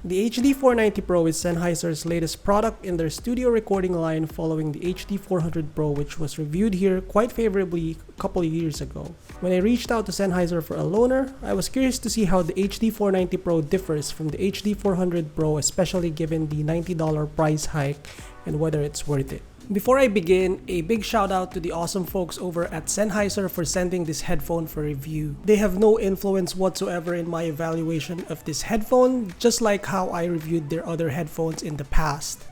The HD490 Pro is Sennheiser's latest product in their studio recording line following the HD400 Pro, which was reviewed here quite favorably a couple of years ago. When I reached out to Sennheiser for a loaner, I was curious to see how the HD490 Pro differs from the HD400 Pro, especially given the $90 price hike, and whether it's worth it. Before I begin, a big shout out to the awesome folks over at Sennheiser for sending this headphone for review. They have no influence whatsoever in my evaluation of this headphone, just like how I reviewed their other headphones in the past.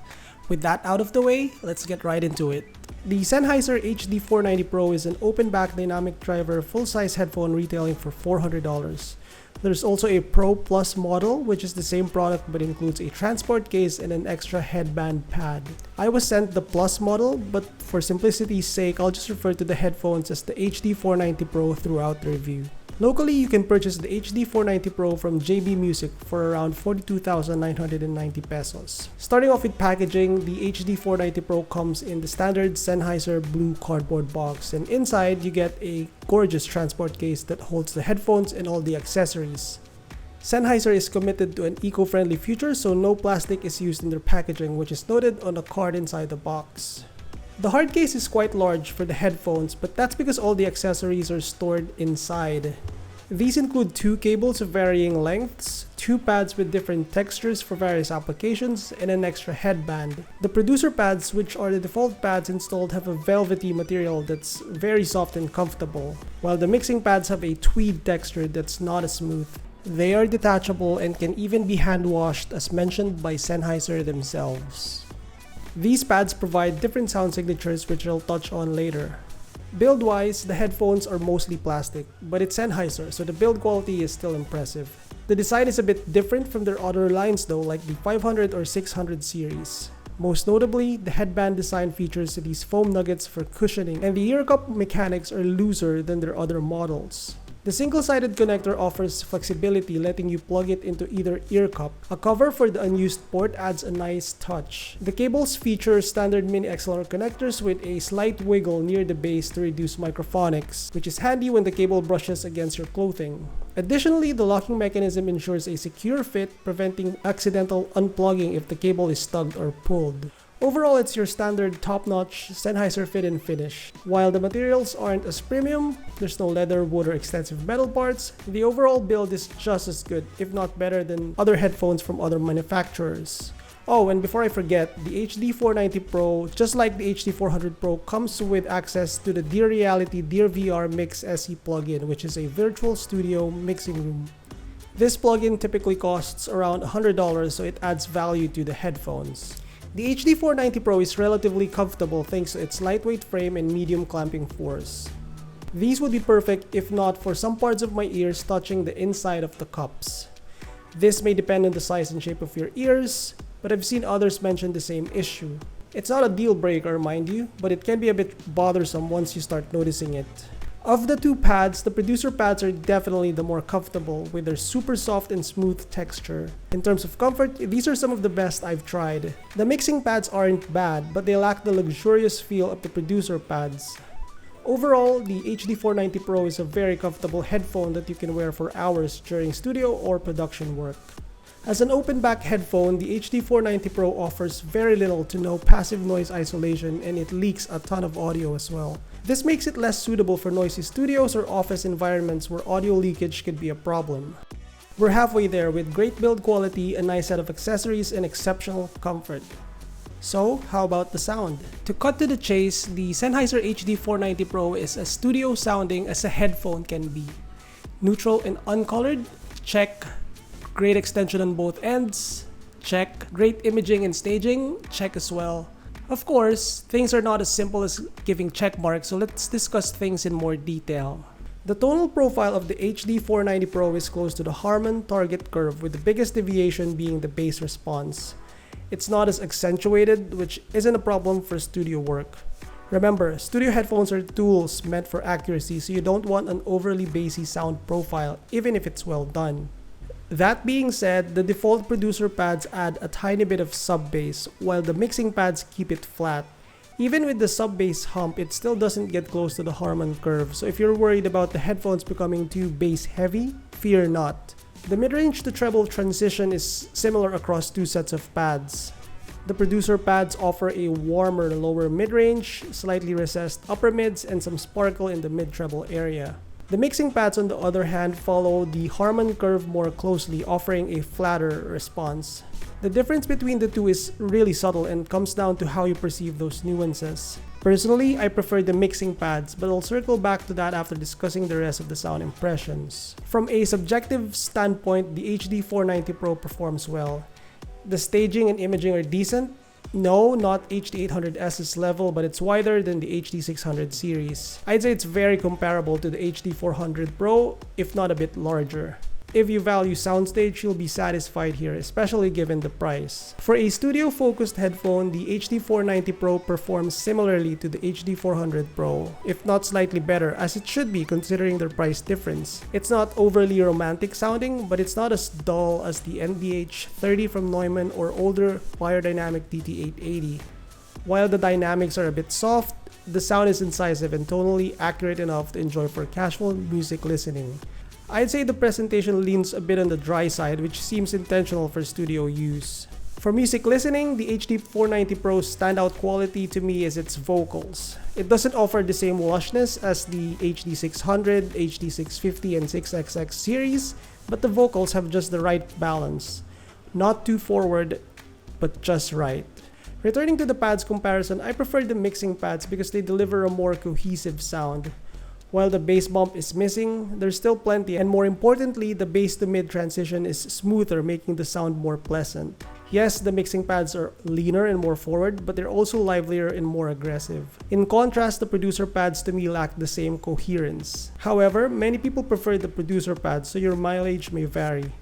With that out of the way, let's get right into it. The Sennheiser HD490 Pro is an open-back dynamic driver full-size headphone retailing for $400. There's also a Pro Plus model, which is the same product but includes a transport case and an extra headband pad. I was sent the Plus model, but for simplicity's sake, I'll just refer to the headphones as the HD490 Pro throughout the review. Locally, you can purchase the HD490 Pro from JB Music for around 42,990 pesos. Starting off with packaging, the HD490 Pro comes in the standard Sennheiser blue cardboard box, and inside you get a gorgeous transport case that holds the headphones and all the accessories. Sennheiser is committed to an eco-friendly future, so no plastic is used in their packaging, which is noted on the card inside the box. The hard case is quite large for the headphones, but that's because all the accessories are stored inside. These include 2 cables of varying lengths, 2 pads with different textures for various applications, and an extra headband. The producer pads, which are the default pads installed, have a velvety material that's very soft and comfortable, while the mixing pads have a tweed texture that's not as smooth. They are detachable and can even be hand washed, as mentioned by Sennheiser themselves. These pads provide different sound signatures, which I'll touch on later. Build-wise, the headphones are mostly plastic, but it's Sennheiser, so the build quality is still impressive. The design is a bit different from their other lines though, like the 500 or 600 series. Most notably, the headband design features these foam nuggets for cushioning, and the ear cup mechanics are looser than their other models. The single-sided connector offers flexibility, letting you plug it into either ear cup. A cover for the unused port adds a nice touch. The cables feature standard mini XLR connectors with a slight wiggle near the base to reduce microphonics, which is handy when the cable brushes against your clothing. Additionally, the locking mechanism ensures a secure fit, preventing accidental unplugging if the cable is tugged or pulled. Overall, it's your standard top-notch Sennheiser fit and finish. While the materials aren't as premium, there's no leather, wood, or extensive metal parts, the overall build is just as good, if not better than other headphones from other manufacturers. Oh, and before I forget, the HD490 Pro, just like the HD400 Pro, comes with access to the Dear Reality Dear VR Mix SE plugin, which is a virtual studio mixing room. This plugin typically costs around $100, so it adds value to the headphones. The HD490 Pro is relatively comfortable thanks to its lightweight frame and medium clamping force. These would be perfect if not for some parts of my ears touching the inside of the cups. This may depend on the size and shape of your ears, but I've seen others mention the same issue. It's not a deal breaker, mind you, but it can be a bit bothersome once you start noticing it. Of the 2 pads, the producer pads are definitely the more comfortable with their super soft and smooth texture. In terms of comfort, these are some of the best I've tried. The mixing pads aren't bad, but they lack the luxurious feel of the producer pads. Overall, the HD490 Pro is a very comfortable headphone that you can wear for hours during studio or production work. As an open-back headphone, the HD490 Pro offers very little to no passive noise isolation, and it leaks a ton of audio as well. This makes it less suitable for noisy studios or office environments where audio leakage could be a problem. We're halfway there with great build quality, a nice set of accessories, and exceptional comfort. So, how about the sound? To cut to the chase, the Sennheiser HD490 Pro is as studio sounding as a headphone can be. Neutral and uncolored? Check. Great extension on both ends? Check. Great imaging and staging? Check as well. Of course, things are not as simple as giving check marks, so let's discuss things in more detail. The tonal profile of the HD490 Pro is close to the Harman target curve, with the biggest deviation being the bass response. It's not as accentuated, which isn't a problem for studio work. Remember, studio headphones are tools meant for accuracy, so you don't want an overly bassy sound profile, even if it's well done. That being said, the default producer pads add a tiny bit of sub-bass, while the mixing pads keep it flat. Even with the sub-bass hump, it still doesn't get close to the Harman curve, so if you're worried about the headphones becoming too bass heavy, fear not. The mid-range to treble transition is similar across two sets of pads. The producer pads offer a warmer lower mid-range, slightly recessed upper mids, and some sparkle in the mid-treble area. The mixing pads, on the other hand, follow the Harman curve more closely, offering a flatter response. The difference between the two is really subtle and comes down to how you perceive those nuances. Personally, I prefer the mixing pads, but I'll circle back to that after discussing the rest of the sound impressions. From a subjective standpoint, the HD490 Pro performs well. The staging and imaging are decent. No, not HD800S's level, but it's wider than the HD600 series. I'd say it's very comparable to the HD400 Pro, if not a bit larger. If you value soundstage, you'll be satisfied here, especially given the price. For a studio-focused headphone, the HD490 Pro performs similarly to the HD400 Pro, if not slightly better, as it should be considering their price difference. It's not overly romantic sounding, but it's not as dull as the NDH30 from Neumann or older Beyerdynamic DT880. While the dynamics are a bit soft, the sound is incisive and tonally accurate enough to enjoy for casual music listening. I'd say the presentation leans a bit on the dry side, which seems intentional for studio use. For music listening, the HD490 Pro's standout quality to me is its vocals. It doesn't offer the same lushness as the HD600, HD650, and 6XX series, but the vocals have just the right balance. Not too forward, but just right. Returning to the pads comparison, I prefer the mixing pads because they deliver a more cohesive sound. While the bass bump is missing, there's still plenty, and more importantly, the bass to mid transition is smoother, making the sound more pleasant. Yes, the mixing pads are leaner and more forward, but they're also livelier and more aggressive. In contrast, the producer pads to me lack the same coherence. However, many people prefer the producer pads, so your mileage may vary.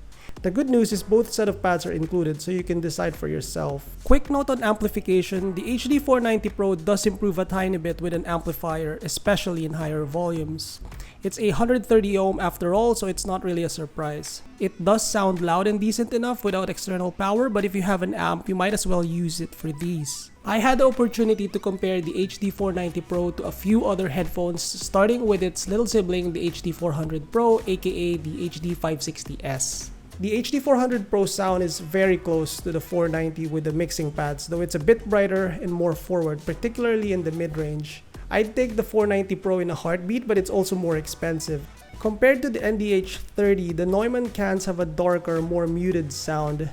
The good news is both set of pads are included, so you can decide for yourself. Quick note on amplification, the HD490 Pro does improve a tiny bit with an amplifier, especially in higher volumes. It's a 130 ohm after all, so it's not really a surprise. It does sound loud and decent enough without external power, but if you have an amp, you might as well use it for these. I had the opportunity to compare the HD490 Pro to a few other headphones, starting with its little sibling, the HD400 Pro, aka the HD560S. The HD400 Pro sound is very close to the 490 with the mixing pads, though it's a bit brighter and more forward, particularly in the mid-range. I'd take the 490 Pro in a heartbeat, but it's also more expensive. Compared to the NDH30, the Neumann cans have a darker, more muted sound.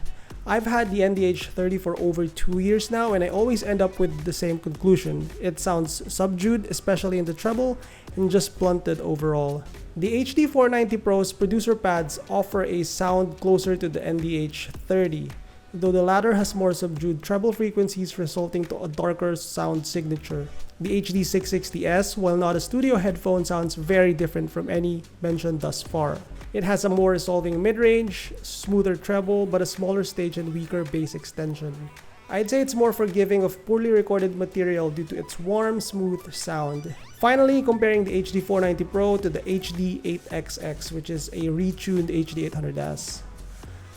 I've had the NDH30 for over 2 years now, and I always end up with the same conclusion. It sounds subdued, especially in the treble, and just blunted overall. The HD490 Pro's producer pads offer a sound closer to the NDH30, though the latter has more subdued treble frequencies resulting to a darker sound signature. The HD660S, while not a studio headphone, sounds very different from any mentioned thus far. It has a more resolving mid-range, smoother treble, but a smaller stage and weaker bass extension. I'd say it's more forgiving of poorly recorded material due to its warm, smooth sound. Finally, comparing the HD490 Pro to the HD8XX, which is a retuned HD800S.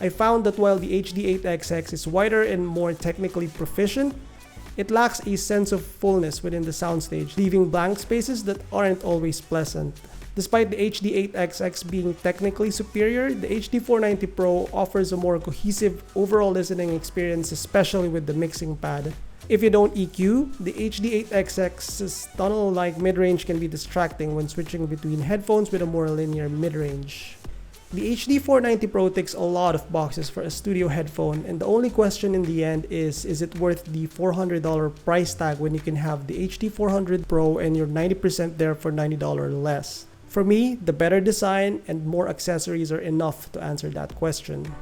I found that while the HD8XX is wider and more technically proficient, it lacks a sense of fullness within the soundstage, leaving blank spaces that aren't always pleasant. Despite the HD8XX being technically superior, the HD490 Pro offers a more cohesive overall listening experience, especially with the mixing pad. If you don't EQ, the HD8XX's tunnel-like mid-range can be distracting when switching between headphones with a more linear mid-range. The HD490 Pro ticks a lot of boxes for a studio headphone, and the only question in the end is it worth the $400 price tag when you can have the HD400 Pro and you're 90% there for $90 less? For me, the better design and more accessories are enough to answer that question.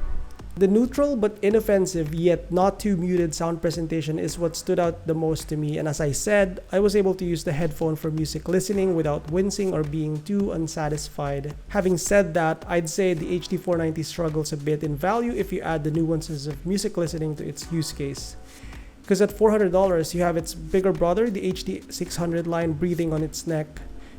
The neutral but inoffensive yet not too muted sound presentation is what stood out the most to me, and as I said, I was able to use the headphone for music listening without wincing or being too unsatisfied. Having said that, I'd say the HD490 struggles a bit in value if you add the nuances of music listening to its use case. Because at $400, you have its bigger brother, the HD600 line, breathing on its neck.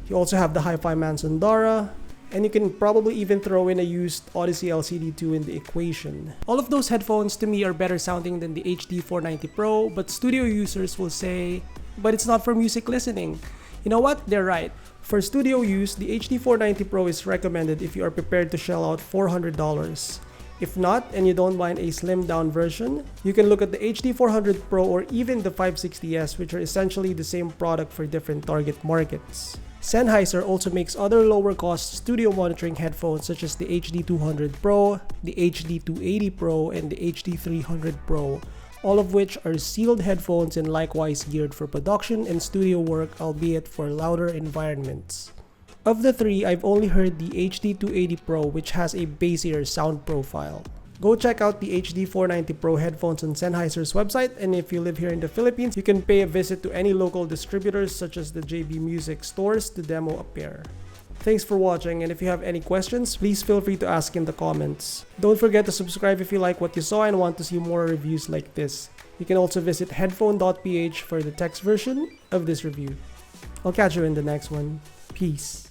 You also have the Hi-Fi Man Sundara, and you can probably even throw in a used Odyssey LCD2 in the equation. All of those headphones to me are better sounding than the HD490 Pro, but studio users will say, but it's not for music listening. You know what? They're right. For studio use, the HD490 Pro is recommended if you are prepared to shell out $400. If not, and you don't mind a slimmed down version, you can look at the HD400 Pro or even the 560S, which are essentially the same product for different target markets. Sennheiser also makes other lower cost studio monitoring headphones such as the HD200 Pro, the HD280 Pro, and the HD300 Pro, all of which are sealed headphones and likewise geared for production and studio work, albeit for louder environments. Of the three, I've only heard the HD280 Pro, which has a bassier sound profile. Go check out the HD490 Pro headphones on Sennheiser's website, and if you live here in the Philippines, you can pay a visit to any local distributors such as the JB Music stores to demo a pair. Thanks for watching, and if you have any questions, please feel free to ask in the comments. Don't forget to subscribe if you like what you saw and want to see more reviews like this. You can also visit headphone.ph for the text version of this review. I'll catch you in the next one. Peace.